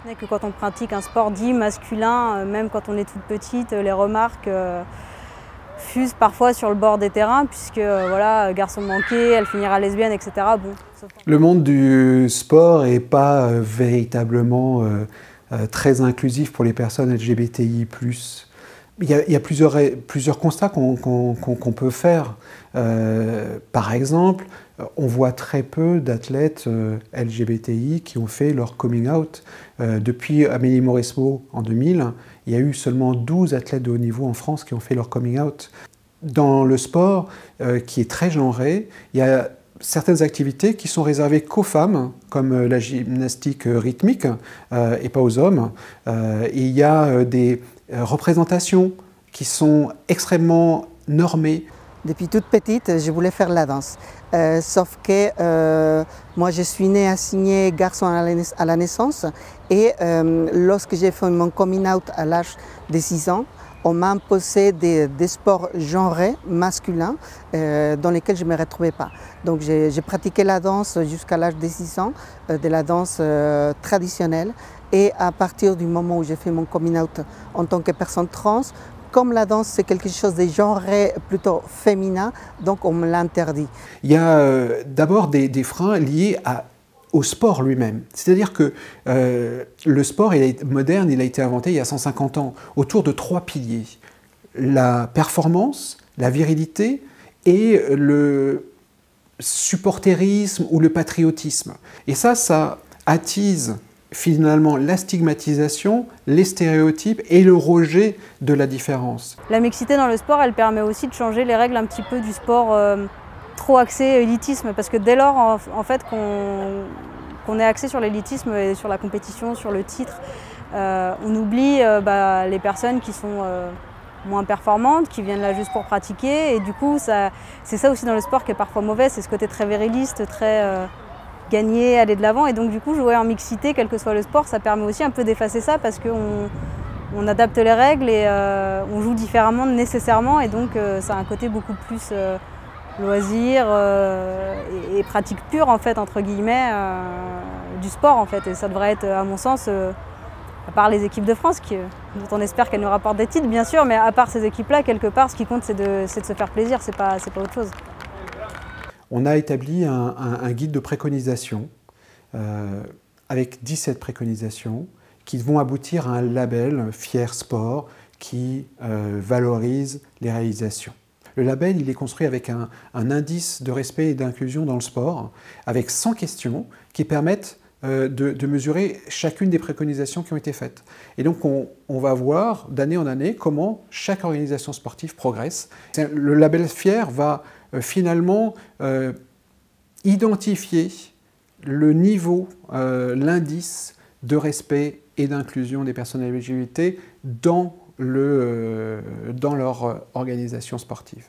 n'est que quand on pratique un sport dit masculin, même quand on est toute petite, les remarques fusent parfois sur le bord des terrains, puisque voilà, garçon manqué, elle finira lesbienne, etc. Bon, le monde du sport n'est pas véritablement très inclusif pour les personnes LGBTI+. Il y a plusieurs constats qu'on peut faire. Par exemple, on voit très peu d'athlètes LGBTI qui ont fait leur coming out. Depuis Amélie Mauresmo en 2000, il y a eu seulement 12 athlètes de haut niveau en France qui ont fait leur coming out. Dans le sport, qui est très genré, il y a certaines activités qui sont réservées qu'aux femmes, comme la gymnastique rythmique, et pas aux hommes. Et il y a des représentations qui sont extrêmement normées. Depuis toute petite, je voulais faire la danse. Sauf que moi, je suis née assignée garçon à la naissance. Et lorsque j'ai fait mon coming out à l'âge de 6 ans, on m'a imposé des sports genrés masculins dans lesquels je ne me retrouvais pas. Donc j'ai pratiqué la danse jusqu'à l'âge de 6 ans, de la danse traditionnelle. Et à partir du moment où j'ai fait mon coming out en tant que personne trans, comme la danse c'est quelque chose de genré plutôt féminin, donc on me l'interdit. Il y a d'abord des freins liés au sport lui-même. C'est-à-dire que le sport moderne, il a été inventé il y a 150 ans, autour de 3 piliers. La performance, la virilité et le supporterisme ou le patriotisme. Et ça attise finalement la stigmatisation, les stéréotypes et le rejet de la différence. La mixité dans le sport, elle permet aussi de changer les règles un petit peu du sport trop axé élitisme, parce que dès lors en fait qu'on est axé sur l'élitisme et sur la compétition, sur le titre, on oublie les personnes qui sont moins performantes, qui viennent là juste pour pratiquer, et du coup c'est ça aussi dans le sport qui est parfois mauvais, c'est ce côté très viriliste, très gagner, aller de l'avant, et donc du coup jouer en mixité, quel que soit le sport, ça permet aussi un peu d'effacer ça, parce qu'on adapte les règles et on joue différemment nécessairement, et donc ça a un côté beaucoup plus loisir et pratique pure en fait, entre guillemets, du sport en fait, et ça devrait être à mon sens, à part les équipes de France dont on espère qu'elles nous rapportent des titres bien sûr, mais à part ces équipes-là, quelque part ce qui compte c'est de se faire plaisir, c'est pas autre chose. On a établi un guide de préconisation avec 17 préconisations qui vont aboutir à un label Fier Sport qui valorise les réalisations. Le label, il est construit avec un indice de respect et d'inclusion dans le sport, avec 100 questions qui permettent de mesurer chacune des préconisations qui ont été faites. Et donc on va voir d'année en année comment chaque organisation sportive progresse. Le label Fier va finalement identifier le niveau, l'indice de respect et d'inclusion des personnes LGBT dans leur organisation sportive.